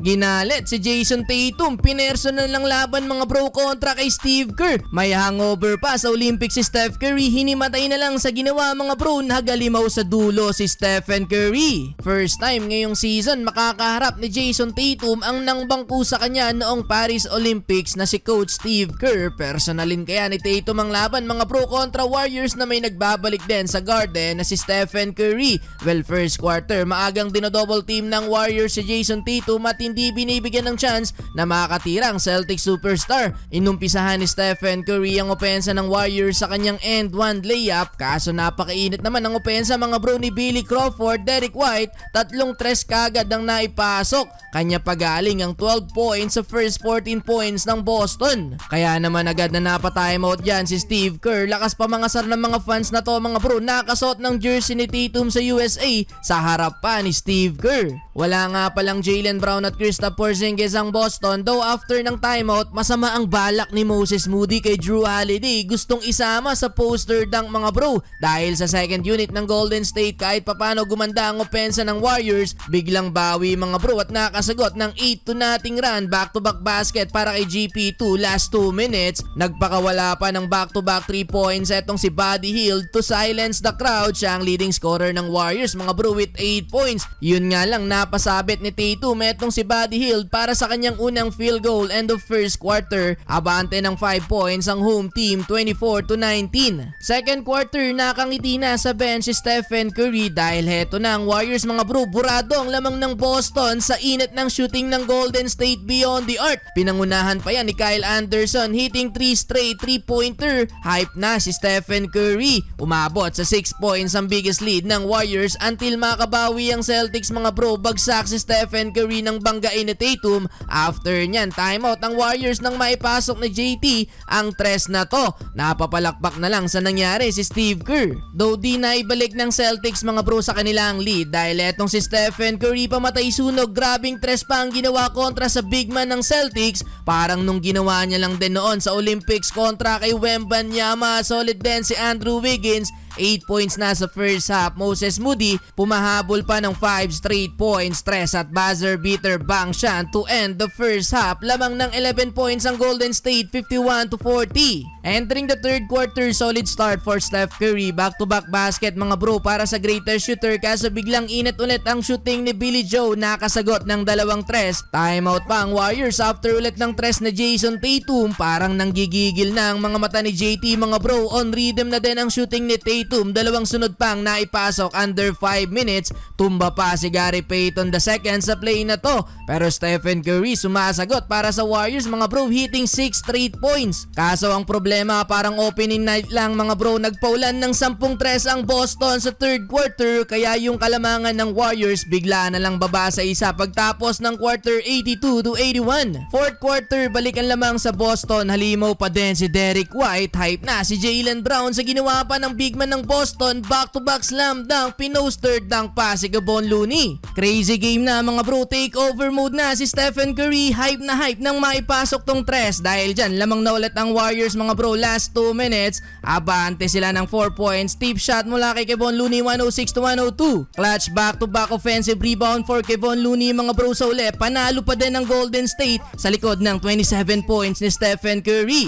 Ginalit si Jason Tatum, pinersonal ng laban mga bro kontra kay Steve Kerr. May hangover pa sa Olympics si Steph Curry, hinimatay na lang sa ginawa mga bro, nagalimaw sa dulo si Stephen Curry. First time ngayong season makakaharap ni Jason Tatum ang nangbangko sa kanya noong Paris Olympics na si Coach Steve Kerr. Personalin kaya ni Tatum ang laban mga bro kontra Warriors na may nagbabalik din sa Garden na si Stephen Curry. Well, first quarter maagang dinodouble team ng Warriors si Jason Tatum at hindi binibigyan ng chance na makakatira ang Celtics superstar. Inumpisahan ni Stephen Curry ang opensa ng Warriors sa kanyang end one layup, kaso napakainit naman ang opensa mga bro ni Billy Crawford, Derek White, tatlong tres kagad ang naipasok. Kanya pagaling ang 12 points sa first 14 points ng Boston. Kaya naman agad na napatimeout dyan si Steve Kerr. Lakas pa mga sar ng mga fans na to mga bro, nakasuot ng jersey ni Tatum sa USA sa harap pa ni Steve Kerr. Wala nga palang Jaylen Brown at Kristaps Porzingis ang Boston, though after ng timeout masama ang balak ni Moses Moody kay Drew Holiday. Gustong isama sa poster dunk mga bro dahil sa second unit ng Golden State kahit papano gumanda ang opensa ng Warriors, biglang bawi mga bro at nakasagot ng 8-0 run back-to-back basket para kay GP2 last 2 minutes. Nagpakawala pa ng back-to-back 3 points etong si Buddy Hield to silence the crowd. Siya ang leading scorer ng Warriors mga bro with 8 points. Yun nga lang napasabit ni Tatum etong si Buddy Hield para sa kanyang unang field goal end of first quarter. Abante ng 5 points ang home team 24-19. Second quarter nakangiti na sa bench si Stephen Curry dahil heto na ang Warriors mga bro, burado ang lamang ng Boston sa init ng shooting ng Golden State beyond the arc. Pinangunahan pa yan ni Kyle Anderson hitting 3 straight 3-pointer. Hype na si Stephen Curry. Umabot sa 6 points ang biggest lead ng Warriors until makabawi ang Celtics mga bro. Bagsak si Stephen Curry ng banggain ni Tatum. After nyan timeout ang Warriors nang maipasok ni JT ang tres na to. Napapalakpak na lang sa nangyari si Steve Kerr. Though di na ibalik ng Celtics mga bro sa kanilang lead dahil etong si Stephen Curry pamatay sunog, grabing tres pa ang ginawa kontra sa big man ng Celtics. Parang nung ginawa niya lang din noon sa Olympics kontra kay Wembanyama. Solid din si Andrew Wiggins. 8 points na sa first half. Moses Moody pumahabol pa ng 5 straight points, stress at buzzer beater bang siya to end the first half. Lamang ng 11 points ang Golden State 51-40. Entering the third quarter, solid start for Steph Curry. Back-to-back basket mga bro para sa greatest shooter, kaso biglang init ulit ang shooting ni Billy Joe. Nakasagot ng dalawang tres. Timeout pa ang Warriors after ulit ng tres na Jason Tatum. Parang nanggigigil na ang mga mata ni JT mga bro. On rhythm na din ang shooting ni Tatum. Dalawang sunod pang naipasok under 5 minutes. Tumba pa si Gary Payton II sa play na to. Pero Stephen Curry sumasagot para sa Warriors mga bro, hitting 6 straight points. Kaso ang problema, parang opening night lang mga bro, nagpaulan ng 10 tres ang Boston sa third quarter, kaya yung kalamangan ng Warriors bigla na lang baba sa isa pagtapos ng quarter 82-81. Fourth quarter, balikan lamang sa Boston, halimaw pa din si Derek White. Hype na si Jaylen Brown sa ginawa pa ng big man ng Boston, back-to-back slam dunk, pinoster dunk pa si Kevon Looney. Crazy game na mga bro, take over mode na si Stephen Curry. Hype na hype nang maipasok tong tres dahil dyan lamang na ulit ang Warriors mga bro. Last 2 minutes, abante sila ng 4 points. Tip shot mula kay Kevon Looney, 106-102. Clutch back-to-back offensive rebound for Kevon Looney mga bro sa uli. Panalo pa din ng Golden State sa likod ng 27 points ni Stephen Curry.